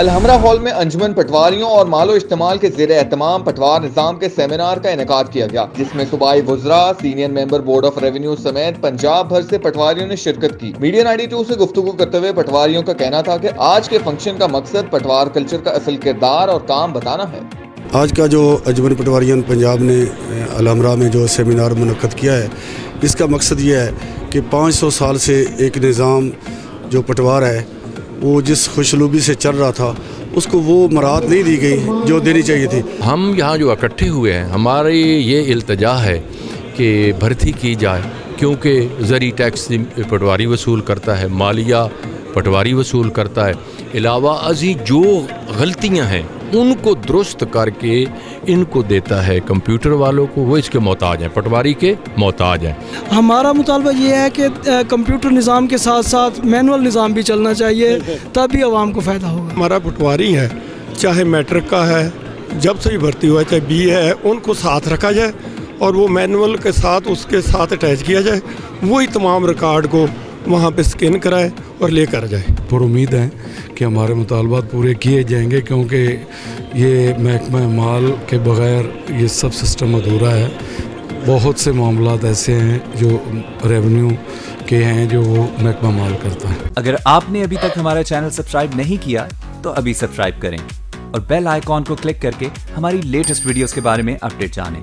Alhamra hall میں انجمن پٹواریوں اور مال و اشتمال کے زیر اہتمام پٹوار نظام کے سیمینار کا انعقاد کیا گیا، جس میں صوبائی وزراء، senior member board of revenue سمیت پنجاب بھر سے پٹواریوں نے شرکت کی۔ میڈیا 92 سے گفتگو کرتے ہوئے پٹواریوں کا کہنا تھا کہ آج کے فنکشن کا مقصد پٹوار کلچر کا اصل کردار اور کام بتانا ہے۔ آج کا جو انجمن پٹواریان پنجاب نے الحمرہ میں جو سیمینار منعقد کیا ہے، اس کا مقصد یہ ہے کہ 500 سال سے ایک نظام جو پٹوار ہے وہ جس خوشلوبی سے چل رہا تھا اس کو وہ مراعات نہیں دی گئی جو دینی چاہیے تھی۔ ہم یہاں جو اکٹھے ہوئے ہیں، ہماری یہ التجا ہے کہ بھرتی کی جائے، کیونکہ زرعی ٹیکس پٹواری وصول کرتا ہے، مالیہ پٹواری وصول کرتا ہے، علاوہ ازیں جو غلطیاں ہیں ان کو درست کر کے ان کو دیتا ہے کمپیوٹر والوں کو، وہ اس کے محتاج ہیں، پٹواری کے محتاج ہیں۔ ہمارا مطالبہ یہ ہے کہ کمپیوٹر نظام کے ساتھ ساتھ مینول نظام بھی چلنا چاہیے، تبھی عوام کو فائدہ ہوگا۔ ہمارا پٹواری ہے، چاہے میٹرک کا ہے، جب سے بھی بھرتی ہوا ہے، چاہے بی اے ہے، ان کو ساتھ رکھا جائے اور وہ مینول کے ساتھ اس کے ساتھ اٹیچ کیا جائے، وہی تمام ریکارڈ کو وہاں پہ سکین کرائے اور لے کر جائے۔ پر امید ہے کہ ہمارے مطالبات پورے کیے جائیں گے، کیونکہ یہ محکمہ مال کے بغیر یہ سب سسٹم ادھورا ہے۔ بہت سے معاملات ایسے ہیں جو ریونیو کے ہیں جو وہ محکمہ مال کرتا ہے۔ اگر آپ نے ابھی تک ہمارا چینل سبسکرائب نہیں کیا تو ابھی سبسکرائب کریں اور بیل آئیکن کو کلک کر کے ہماری لیٹسٹ ویڈیوز کے بارے میں اپڈیٹ جانیں۔